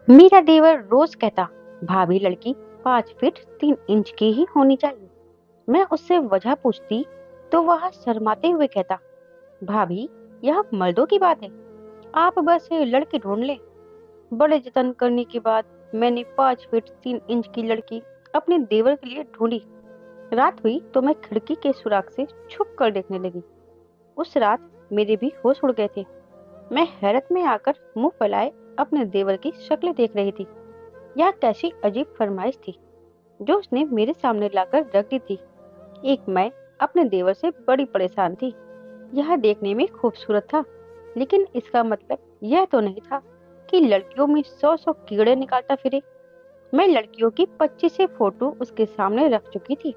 मेरा देवर रोज कहता, भाभी लड़की 5 फीट 3 इंच की ही होनी चाहिए। मैं उससे वजह पूछती तो वह शर्माते हुए कहता, भाभी यह मर्दों की बात है, आप बस लड़की ढूंढ ले। बड़े जतन करने के बाद मैंने 5 फीट 3 इंच की लड़की अपने देवर के लिए ढूंढी। रात हुई तो मैं खिड़की के सुराख से छुप कर देखने लगी। उस रात मेरे भी होश उड़ गए थे। मैं हैरत में आकर मुंह फैलाए अपने देवर की शक्ल देख रही थी। यह कैसी अजीब फरमाइश थी जो उसने मेरे सामने लाकर रख दी थी। एक मैं अपने देवर से बड़ी परेशान थी। यह देखने में खूबसूरत था, लेकिन इसका मतलब यह तो नहीं था कि लड़कियों में 100 कीड़े निकालता फिरे। मैं लड़कियों की 25 से फोटो उसके सामने रख चुकी थी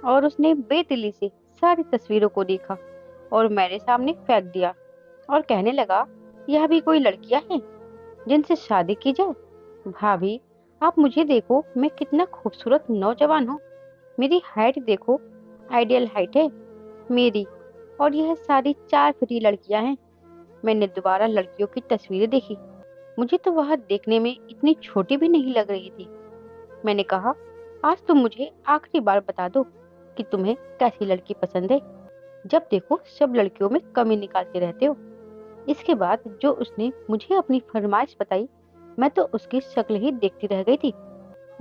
और उसने बेदिली से सारी तस्वीरों को देखा और मेरे सामने फेंक दिया और कहने लगा, यह भी कोई लड़कियां हैं जिनसे शादी की जाए? भाभी, आप मुझे देखो, मैं कितना खूबसूरत नौजवान हूँ। मेरी हाइट देखो, आइडियल हाइट है मेरी। और यह सारी 4 फीटी लड़कियां हैं। मैंने दोबारा लड़कियों की तस्वीरें देखी। मुझे तो वह देखने में इतनी छोटी भी नहीं लग रही थी। मैंने कहा, आज तुम मुझे आखिरी बार बता दो कि तुम्हें कैसी लड़की पसंद है। जब देखो सब लड़कियों में कमी निकालते रहते हो। इसके बाद जो उसने मुझे अपनी फरमाइश बताई, मैं तो उसकी शक्ल ही देखती रह गई थी।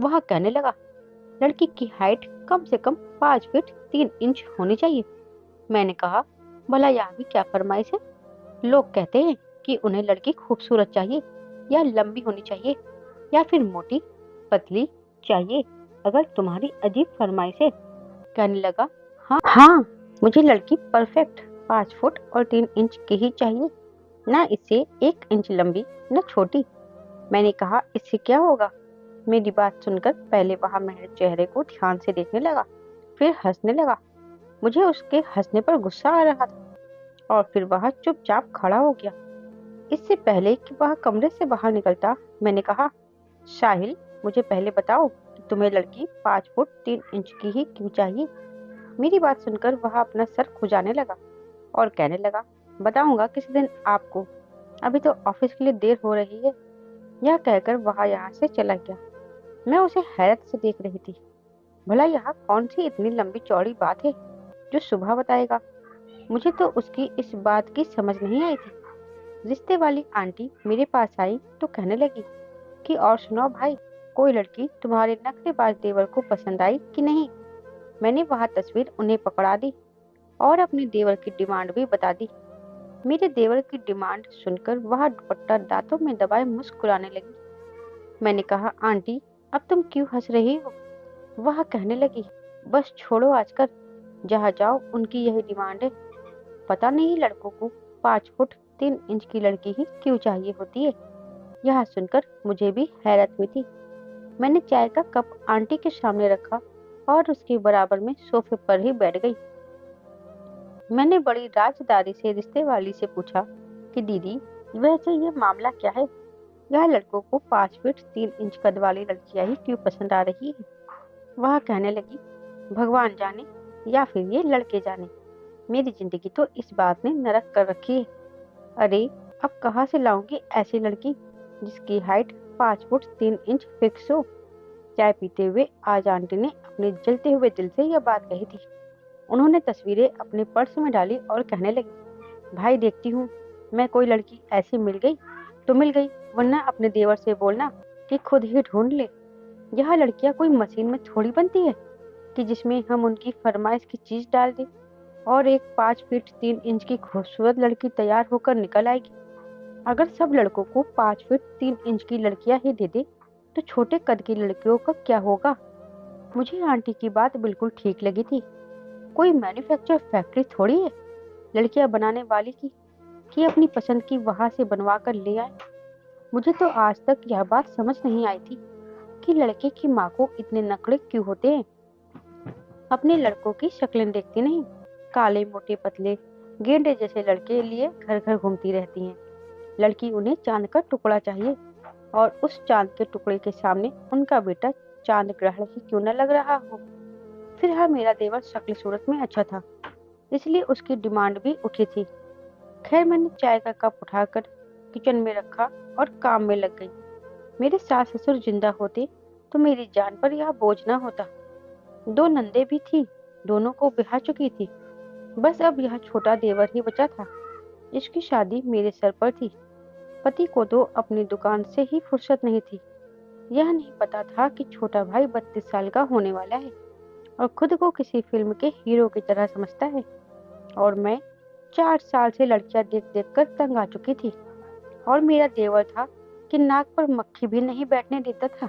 वह कहने लगा, लड़की की हाइट कम से कम 5 फीट 3 इंच होनी चाहिए। मैंने कहा, भला यह भी क्या फरमाइश है? लोग कहते हैं कि उन्हें लड़की खूबसूरत चाहिए या लंबी होनी चाहिए या फिर मोटी पतली चाहिए। अगर तुम्हारी अजीब फरमाइश है। कहने लगा, हाँ, मुझे लड़की परफेक्ट 5 फुट और 3 इंच की ही चाहिए, ना इससे 1 इंच लंबी न छोटी। मैंने कहा, इससे क्या होगा? मेरी बात सुनकर पहले वह मेरे चेहरे को ध्यान से देखने लगा, फिर हंसने लगा। मुझे उसके हंसने पर गुस्सा आ रहा था और फिर वह चुपचाप खड़ा हो गया। इससे पहले कि वह कमरे से बाहर निकलता, मैंने कहा, साहिल, मुझे पहले बताओ कि तुम्हें लड़की 5 फुट 3 इंच की ही क्यों चाहिए? मेरी बात सुनकर वह अपना सर खुजाने लगा और कहने लगा, बताऊंगा किसी दिन आपको, अभी तो ऑफिस के लिए देर हो रही है। यह कहकर वह यहाँ से चला गया। मैं उसे हैरत से देख रही थी। भला यहाँ कौन सी इतनी लंबी चौड़ी बात है जो सुबह बताएगा? मुझे तो उसकी इस बात की समझ नहीं आई थी। रिश्ते वाली आंटी मेरे पास आई तो कहने लगी कि और सुनाओ भाई, कोई लड़की तुम्हारे नखरेबाज देवर को पसंद आई कि नहीं? मैंने वह तस्वीर उन्हें पकड़ा दी और अपने देवर की डिमांड भी बता दी। मेरे देवर की डिमांड सुनकर वह दुपट्टा दांतों में दबाए मुस्कुराने लगी। मैंने कहा, आंटी, अब तुम क्यों हंस रही हो? वह कहने लगी, बस छोड़ो आजकल, जहाँ जाओ उनकी यही डिमांड है। पता नहीं लड़कों को 5 फुट 3 इंच की लड़की ही क्यों चाहिए होती है। यह सुनकर मुझे भी हैरत हुई थी। मैंने चाय का कप आंटी के सामने रखा और उसके बराबर में सोफे पर ही बैठ गई। मैंने बड़ी राजदारी से रिश्ते वाली से पूछा कि दीदी, वैसे ये मामला क्या है? यह लड़कों को 5 फीट 3 इंच कद वाली लड़कियां ही क्यों पसंद आ रही है? वह कहने लगी, भगवान जाने या फिर ये लड़के जाने, मेरी जिंदगी तो इस बात ने नरक कर रखी है। अरे, अब कहाँ से लाऊंगी ऐसी लड़की जिसकी हाइट 5 फुट 3 इंच फिक्स हो? चाय पीते हुए आज आंटी ने अपने जलते हुए दिल से यह बात कही थी। उन्होंने तस्वीरें अपने पर्स में डाली और कहने लगी, भाई देखती हूँ, मैं कोई लड़की ऐसी मिल गई तो मिल गई, वरना अपने देवर से बोलना कि खुद ही ढूंढ ले। यह लड़कियां कोई मशीन में थोड़ी बनती है कि जिसमें हम उनकी फरमाइश की चीज डाल दें और एक 5 फीट 3 इंच की खूबसूरत लड़की तैयार होकर निकल आएगी। अगर सब लड़कों को 5 फीट 3 इंच की लड़कियां ही दे दे तो छोटे कद की लड़कियों का क्या होगा? मुझे आंटी की बात बिल्कुल ठीक लगी थी। कोई मैन्युफैक्चर फैक्ट्री थोड़ी है लड़कियां बनाने वाली की कि अपनी पसंद की वहां से बनवा कर ले आए। मुझे तो आज तक यह बात समझ नहीं आई थी कि लड़के की माँ को इतने नखरे क्यों होते हैं। अपने लड़कों की शक्लें देखती नहीं, काले मोटे पतले गेंडे जैसे लड़के लिए घर घर घूमती रहती हैं। लड़की उन्हें चांद का टुकड़ा चाहिए और उस चांद के टुकड़े के सामने उनका बेटा चांद ग्रहण ही क्यों न लग रहा हो। फिर हाँ, मेरा देवर शक्ल सूरत में अच्छा था, इसलिए उसकी डिमांड भी उठी थी। खैर, मैंने चाय का कप उठाकर किचन में रखा और काम में लग गई। मेरे सास ससुर जिंदा होते तो मेरी जान पर यह बोझ न होता। 2 नंदे भी थी, दोनों को ब्याह चुकी थी। बस अब यह छोटा देवर ही बचा था। इसकी शादी मेरे सर पर थी। पति को तो अपनी दुकान से ही फुर्सत नहीं थी। यह नहीं पता था कि छोटा भाई 32 साल का होने वाला है और खुद को किसी फिल्म के हीरो की तरह समझता है। और मैं 4 साल से लड़कियां देख देख कर तंग आ चुकी थी। और मेरा देवर था कि नाक पर मक्खी भी नहीं बैठने देता था।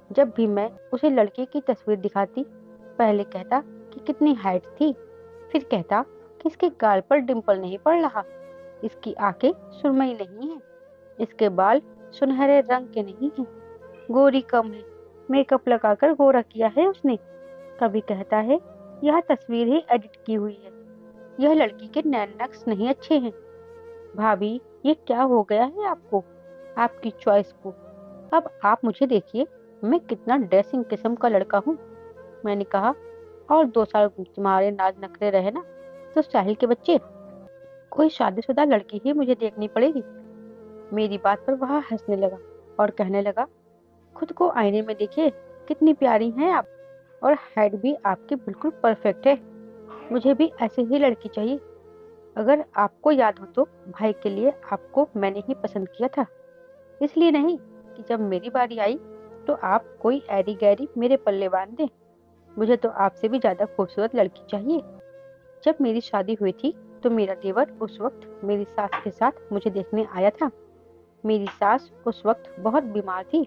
जब भी मैं उसे लड़के की तस्वीर दिखाती, पहले कहता कि कितनी हाइट थी, फिर कहता कि इसके गाल पर डिंपल नहीं पड़ रहा, इसकी आंखें सुरमई नहीं है, इसके बाल सुनहरे रंग के नहीं हैं, गोरी कम है, मेकअप लगाकर गोरा किया है उसने। कभी कहता है यह तस्वीर ही एडिट की हुई है, यह लड़की के नैन नक्श नहीं अच्छे हैं। भाभी, ये क्या हो गया है आपको, आपकी चॉइस को? अब आप मुझे देखिए, मैं कितना ड्रेसिंग किस्म का लड़का हूँ। मैंने कहा, और 2 साल तुम्हारे नाज नखरे रहे ना तो साहिल के बच्चे, कोई शादीशुदा लड़की ही मुझे देखनी पड़ेगी। मेरी बात पर वह हंसने लगा और कहने लगा, खुद को आईने में देखिए, कितनी प्यारी हैं आप, और हाइट भी आपकी बिल्कुल परफेक्ट है। मुझे भी ऐसी ही लड़की चाहिए। अगर आपको याद हो तो भाई के लिए आपको मैंने ही पसंद किया था, इसलिए नहीं कि जब मेरी बारी आई तो आप कोई ऐरी गैरी मेरे पल्ले बांध दें। मुझे तो आपसे भी ज्यादा खूबसूरत लड़की चाहिए। जब मेरी शादी हुई थी तो मेरा देवर उस वक्त मेरी सास के साथ मुझे देखने आया था। मेरी सास उस वक्त बहुत बीमार थी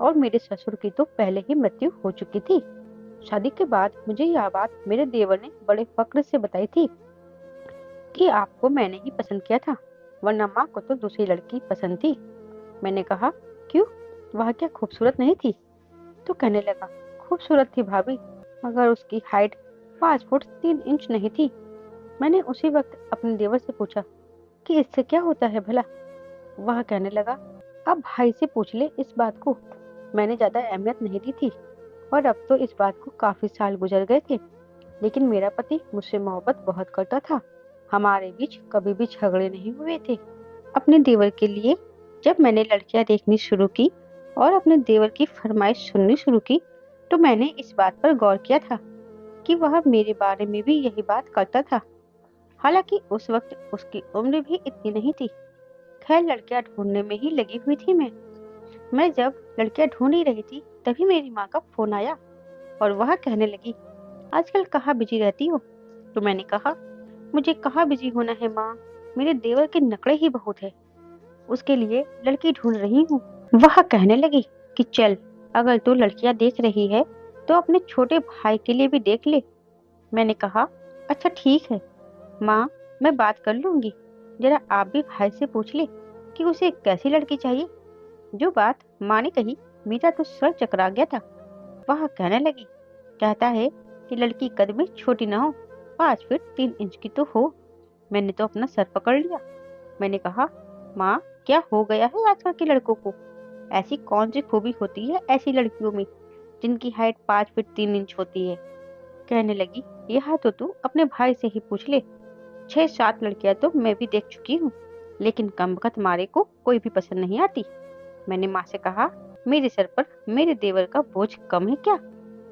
और मेरे ससुर की तो पहले ही मृत्यु हो चुकी थी। शादी के बाद मुझे यह बात मेरे देवर ने बड़े फक्र से बताई थी कि आपको मैंने ही पसंद किया था, वरना माँ को तो दूसरी लड़की पसंद थी। मैंने कहा, क्यों, वह क्या खूबसूरत नहीं थी? तो कहने लगा, खूबसूरत थी भाभी, मगर उसकी हाइट 5 फुट 3 इंच नहीं थी। मैंने उसी वक्त अपने देवर से पूछा कि इससे क्या होता है भला? वह कहने लगा, अब भाई से पूछ ले इस बात को। मैंने ज्यादा अहमियत नहीं दी थी और अब तो इस बात को काफी साल गुजर गए थे, लेकिन मेरा पति मुझसे मोहब्बत बहुत करता था। हमारे बीच कभी भी झगड़े नहीं हुए थे। अपने देवर के लिए जब मैंने लड़कियां देखनी शुरू की और अपने देवर की फरमाइश सुननी शुरू की, तो मैंने इस बात पर गौर किया था कि वह मेरे बारे में भी यही बात करता था। हालांकि उस वक्त उसकी उम्र भी इतनी नहीं थी। खैर, लड़कियां ढूंढने में ही लगी हुई थी मैं जब लड़कियां ढूंढ ही रही थी तभी मेरी माँ का फोन आया और वह कहने लगी, आजकल कहाँ बिजी रहती हो? तो मैंने कहा, मुझे कहाँ बिजी होना है माँ, मेरे देवर के नखरे ही बहुत है, उसके लिए लड़की ढूंढ रही हूँ। वह कहने लगी कि चल, अगर तू लड़कियां देख रही है तो अपने छोटे भाई के लिए भी देख ले। मैंने कहा, अच्छा ठीक है माँ, मैं बात कर लूंगी। जरा आप भी भाई से पूछ ले कि उसे कैसी लड़की चाहिए। जो बात माँ ने कही, मेरा तो सर चकरा गया था। वह कहने लगी, कहता है कि लड़की कद में छोटी ना हो, 5 फीट 3 इंच की तो हो। मैंने तो अपना सर पकड़ लिया। मैंने कहा, माँ, क्या हो गया है आजकल के लड़कों को? ऐसी कौन सी खूबी होती है ऐसी लड़कियों में जिनकी हाइट 5 फीट 3 इंच होती है? कहने लगी, यह तो तू अपने भाई से ही पूछ ले। 6 7 लड़कियां तो मैं भी देख चुकी हूँ, लेकिन कमबख्त मारे को कोई भी पसंद नहीं आती। मैंने माँ से कहा, मेरे सर पर मेरे देवर का बोझ कम है क्या,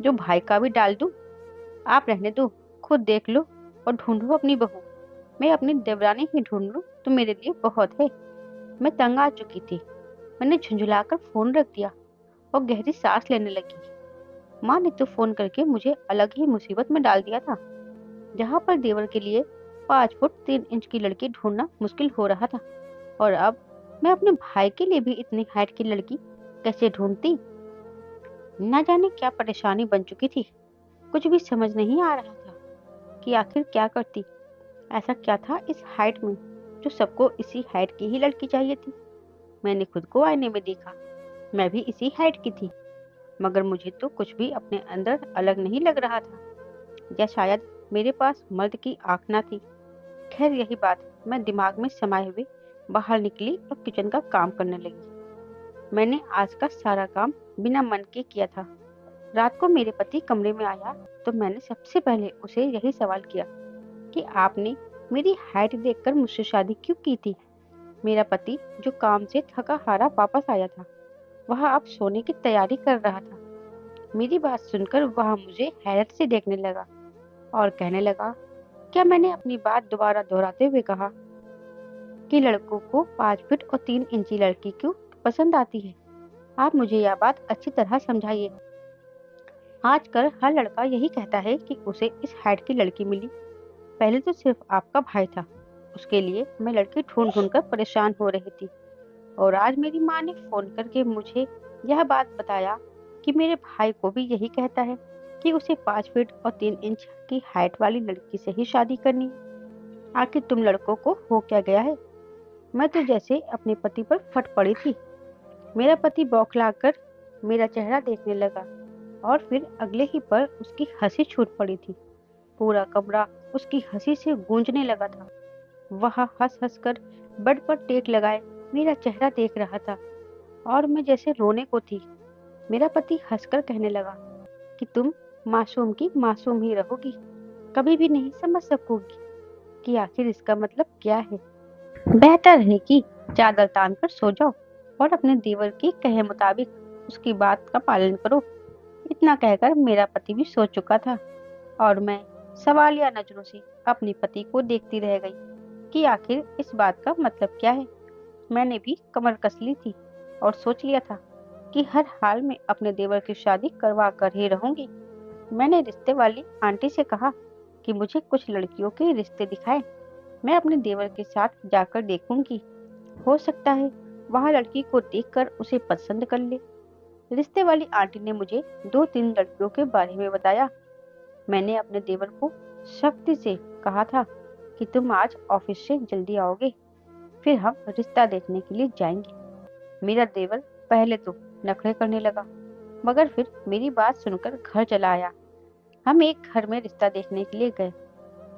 जो भाई का भी डाल दूं? आप रहने दो, खुद देख लो और ढूंढो अपनी बहू। मैं अपनी देवरानी ही ढूंढ लूं तो मेरे लिए बहुत है। मैं तंग आ चुकी थी। मैंने झुंझुलाकर फोन रख दिया और गहरी सांस लेने लगी। माँ ने तो फोन करके मुझे अलग ही मुसीबत में डाल दिया था। जहाँ पर देवर के लिए 5 फुट 3 इंच की लड़की ढूंढना मुश्किल हो रहा था, और अब मैं अपने भाई के लिए भी इतनी हाइट की लड़की कैसे ढूंढती? न जाने क्या परेशानी बन चुकी थी। कुछ भी समझ नहीं आ रहा था कि आखिर क्या करती। ऐसा क्या था इस हाइट में जो सबको इसी हाइट की ही लड़की चाहिए थी? मैंने खुद को आईने में देखा, मैं भी इसी हाइट की थी, मगर मुझे तो कुछ भी अपने अंदर अलग नहीं लग रहा था, या शायद मेरे पास मर्द की आंख ना थी। खैर, यही बात मैं दिमाग में समाये हुए बाहर निकली और किचन का काम करने लगी। मैंने आज का सारा काम बिना मन के किया था। रात को मेरे पति कमरे में आया तो मैंने सबसे पहले उसे यही सवाल किया कि आपने मेरी हाइट देखकर मुझसे शादी क्यों की थी? मेरा पति, जो काम से थका हारा वापस आया था, वह अब सोने की तैयारी कर रहा था। मेरी बात सुनकर वह मुझे हैरत से देखने लगा और कहने लगा, क्या मैंने अपनी बात दोबारा दोहराते हुए कहा कि लड़कों को 5 फीट और 3 इंची लड़की क्यों पसंद आती है? आप मुझे यह बात अच्छी तरह समझाइए। आजकल हर लड़का यही कहता है कि उसे इस हाइट की लड़की मिली। पहले तो सिर्फ आपका भाई था, उसके लिए मैं लड़की ढूंढ ढूंढ कर परेशान हो रही थी, और आज मेरी माँ ने फोन करके मुझे यह बात बताया कि मेरे भाई को भी यही कहता है कि उसे 5 फीट और 3 इंच की हाइट वाली लड़की से ही शादी करनी है। आखिर तुम लड़कों को हो क्या गया है? मैं तो जैसे अपने पति पर फट पड़ी थी। मेरा पति बौखलाकर मेरा चेहरा देखने लगा और फिर अगले ही पल उसकी हंसी छूट पड़ी थी। पूरा कमरा उसकी हंसी से गूंजने लगा था। वह हंस हंस कर बेड पर टेक लगाए मेरा चेहरा देख रहा था और मैं जैसे रोने को थी। मेरा पति हंसकर कहने लगा कि तुम मासूम की मासूम ही रहोगी, कभी भी नहीं समझ सकोगी कि आखिर इसका मतलब क्या है। बेहतर है कि चादर तान कर सो जाओ और अपने देवर के कहे मुताबिक उसकी बात का पालन करो। इतना कहकर मेरा पति भी सो चुका था और मैं सवालिया नजरों से अपने पति को देखती रह गई कि आखिर इस बात का मतलब क्या है। मैंने भी कमर कस ली थी और सोच लिया था कि हर हाल में अपने देवर की शादी करवा कर ही रहूंगी। मैंने रिश्ते वाली आंटी से कहा कि मुझे कुछ लड़कियों के रिश्ते दिखाएं, मैं अपने देवर के साथ जाकर देखूंगी। हो सकता है वह लड़की को देखकर उसे पसंद कर ले। रिश्ते वाली आंटी ने मुझे 2-3 लड़कियों के बारे में बताया। मैंने अपने देवर को सख्ती से कहा था कि तुम आज ऑफिस से जल्दी आओगे, फिर हम रिश्ता देखने के लिए जाएंगे। मेरा देवर पहले तो नखरे करने लगा, मगर फिर मेरी बात सुनकर घर चला आया। हम एक घर में रिश्ता देखने के लिए गए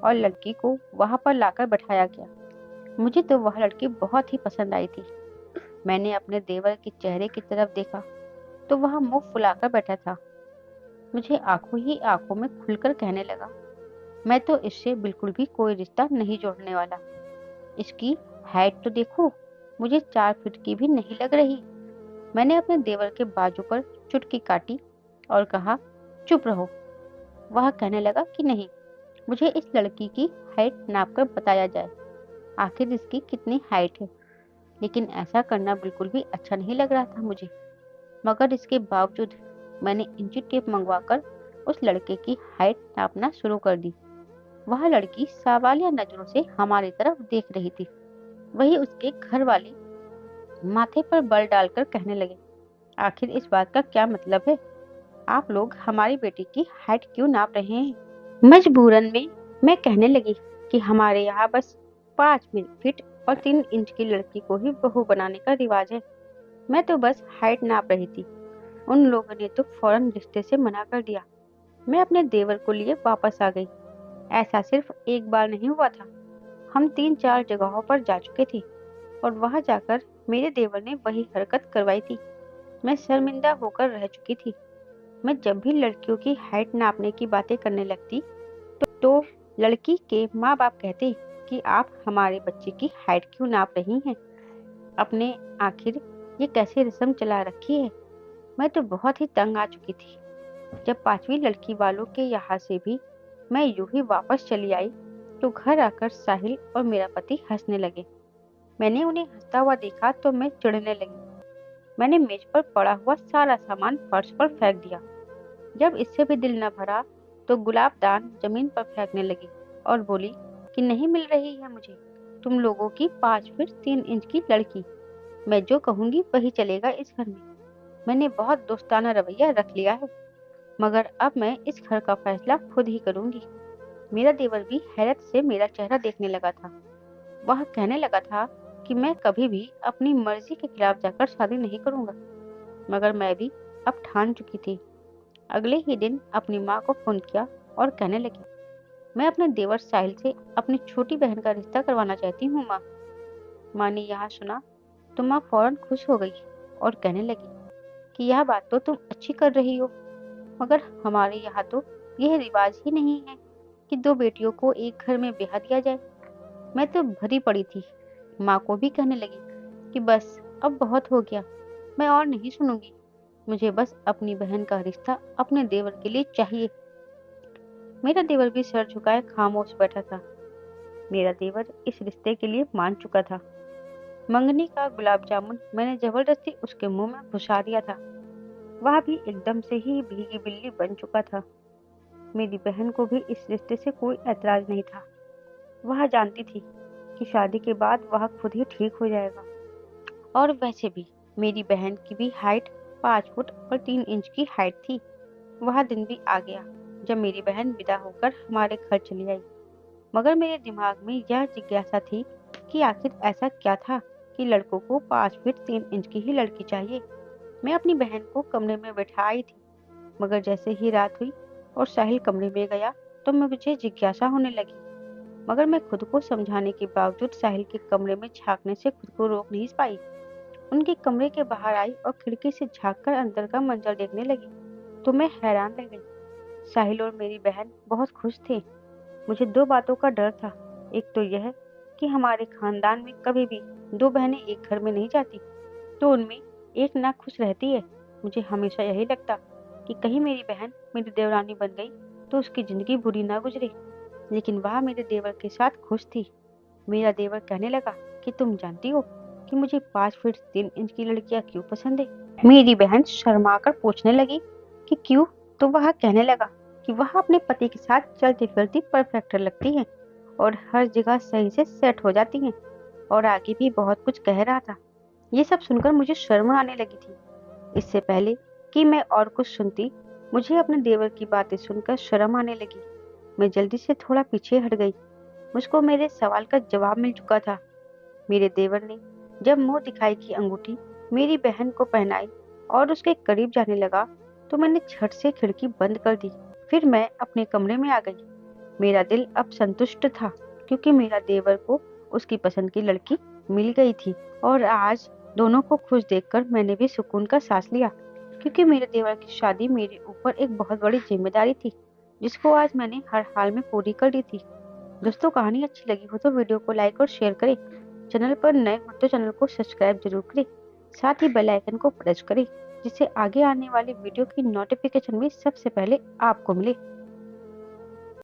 और लड़की को वहां पर लाकर बैठाया गया। मुझे तो वह लड़की बहुत ही पसंद आई थी। मैंने अपने देवर के चेहरे की तरफ देखा तो वह मुंह फुलाकर बैठा था। मुझे आंखों ही आंखों में खुलकर कहने लगा, मैं तो इससे बिल्कुल भी कोई रिश्ता नहीं जोड़ने वाला। इसकी हाइट तो देखो, मुझे 4 फीट की भी नहीं लग रही। मैंने अपने देवर के बाजू पर चुटकी काटी और कहा, चुप रहो। वह कहने लगा कि नहीं, मुझे इस लड़की की हाइट नापकर बताया जाए, आखिर इसकी कितनी हाइट है। लेकिन ऐसा करना बिल्कुल भी अच्छा नहीं लग रहा था मुझे, मगर इसके बावजूद मैंने इंची टेप मंगवाकर उस लड़के की हाइट नापना शुरू कर दी। वह लड़की सवालिया नजरों से हमारी तरफ देख रही थी। वही उसके घर वाले माथे पर बल डालकर कहने लगे, आखिर इस बात का क्या मतलब है? आप लोग हमारी बेटी की हाइट क्यों नाप रहे हैं? मजबूरन में मैं कहने लगी कि हमारे यहाँ बस 5 फीट और 3 इंच की लड़की को ही बहू बनाने का रिवाज है। मैं तो बस हाइट नाप रही थी। उन लोगों ने तो फौरन रिश्ते से मना कर दिया। मैं अपने देवर को लिए वापस आ गई। ऐसा सिर्फ एक बार नहीं हुआ था, हम 3-4 जगहों पर जा चुके थे और वहां जाकर मेरे देवर ने वही हरकत करवाई थी। मैं शर्मिंदा होकर रह चुकी थी। मैं जब भी लड़कियों की हाइट नापने की बातें करने लगती तो लड़की के माँ बाप कहते कि आप हमारे बच्चे की हाइट क्यों नाप रही हैं? अपने आखिर ये कैसी रस्म चला रखी है? मैं तो बहुत ही तंग आ चुकी थी। जब 5वीं लड़की वालों के यहाँ से भी मैं यूं ही वापस चली आई तो घर आकर साहिल और मेरा पति हंसने लगे। मैंने उन्हें हंसता हुआ देखा तो मैं चिढ़ने लगी। मैंने मेज पर पड़ा हुआ सारा सामान फर्श पर फेंक दिया। जब इससे भी दिल न भरा तो गुलाब दान जमीन पर फेंकने लगी और बोली कि नहीं मिल रही है मुझे तुम लोगों की 5 फीट 3 इंच की लड़की। मैं जो कहूंगी वही चलेगा इस घर में। मैंने बहुत दोस्ताना रवैया रख लिया है, मगर अब मैं इस घर का फैसला खुद ही करूंगी। मेरा देवर भी हैरत से मेरा चेहरा देखने लगा था। वह कहने लगा था कि मैं कभी भी अपनी मर्जी के खिलाफ जाकर शादी नहीं करूंगा, मगर मैं भी अब ठान चुकी थी। अगले ही दिन अपनी माँ को फोन किया और कहने लगी, मैं अपने देवर साहिल से अपनी छोटी बहन का रिश्ता करवाना चाहती हूँ माँ। माँ ने यहाँ सुना तो माँ फौरन खुश हो गई और कहने लगी कि यह बात तो तुम अच्छी कर रही हो, मगर हमारे यहाँ तो यह रिवाज ही नहीं है कि दो बेटियों को एक घर में ब्याह दिया जाए। मैं तो भरी पड़ी थी। माँ को भी कहने लगी कि बस अब बहुत हो गया, मैं और नहीं सुनूंगी। मुझे बस अपनी बहन का रिश्ता अपने देवर के लिए चाहिए। मेरा देवर भी सर झुकाए खामोश बैठा था। मेरा देवर इस रिश्ते के लिए मान चुका था। मंगनी का गुलाब जामुन मैंने जबरदस्ती उसके मुंह में घुसा दिया था। वह भी एकदम से ही भीगी बिल्ली बन चुका था। मेरी बहन को भी इस रिश्ते से कोई ऐतराज नहीं था। वह जानती थी कि शादी के बाद वह खुद ही ठीक हो जाएगा। और वैसे भी मेरी बहन की भी हाइट 5 फुट और 3 इंच की हाइट थी। वह दिन भी आ गया जब मेरी बहन विदा होकर हमारे घर चली आई। मगर मेरे दिमाग में यह जिज्ञासा थी कि आखिर ऐसा क्या था कि लड़कों को 5 फीट 3 इंच की ही लड़की चाहिए। मैं अपनी बहन को कमरे में बैठा आई थी, मगर जैसे ही रात हुई और साहिल कमरे में गया तो मुझे जिज्ञासा होने लगी। मगर मैं खुद को समझाने के बावजूद साहिल के कमरे में झांकने से खुद को रोक नहीं पाई। उनके कमरे के बाहर आई और खिड़की से झांककर अंदर का मंजर देखने लगी तो मैं हैरान रह गई। साहिल और मेरी बहन बहुत खुश थे। मुझे दो बातों का डर था। एक तो यह कि हमारे खानदान में कभी भी दो बहनें एक घर में नहीं जाती, तो उनमें एक ना खुश रहती है। मुझे हमेशा यही लगता कि कहीं मेरी बहन मेरी देवरानी बन गई तो उसकी जिंदगी बुरी ना गुजरे। लेकिन वह मेरे देवर के साथ खुश थी। मेरा देवर कहने लगा कि तुम जानती हो कि मुझे 5 फीट 3 इंच की लड़कियां क्यों पसंद है। मेरी बहन शर्माकर पूछने लगी कि क्यों। तो वह कहने लगा कि वह अपने पति के साथ चलती फिरती परफेक्ट लगती है और हर जगह सही से सेट हो जाती हैं। और आगे भी बहुत कुछ कह रहा था। ये सब सुनकर मुझे शर्म आने लगी थी। इससे पहले कि मैं और कुछ सुनती, मुझे अपने देवर की बातें सुनकर शर्म आने लगी। मैं जल्दी से थोड़ा पीछे हट गई। मुझको मेरे सवाल का जवाब मिल चुका था। मेरे देवर ने जब मुंह दिखाई की अंगूठी मेरी बहन को पहनाई और उसके करीब जाने लगा तो मैंने झट से खिड़की बंद कर दी। फिर मैं अपने कमरे में आ गई। मेरा दिल अब संतुष्ट था क्योंकि मेरा देवर को उसकी पसंद की लड़की मिल गई थी। और आज दोनों को खुश देखकर मैंने भी सुकून का सांस लिया, क्योंकि मेरे देवर की शादी मेरे ऊपर एक बहुत बड़ी जिम्मेदारी थी जिसको आज मैंने हर हाल में पूरी कर दी थी। दोस्तों, कहानी अच्छी लगी हो तो वीडियो को लाइक और शेयर करें। चैनल पर नए हो तो चैनल को सब्सक्राइब जरूर करें। साथ ही बेल आइकन को प्रेस करें जिससे आगे आने वाली वीडियो की नोटिफिकेशन भी सबसे पहले आपको मिले।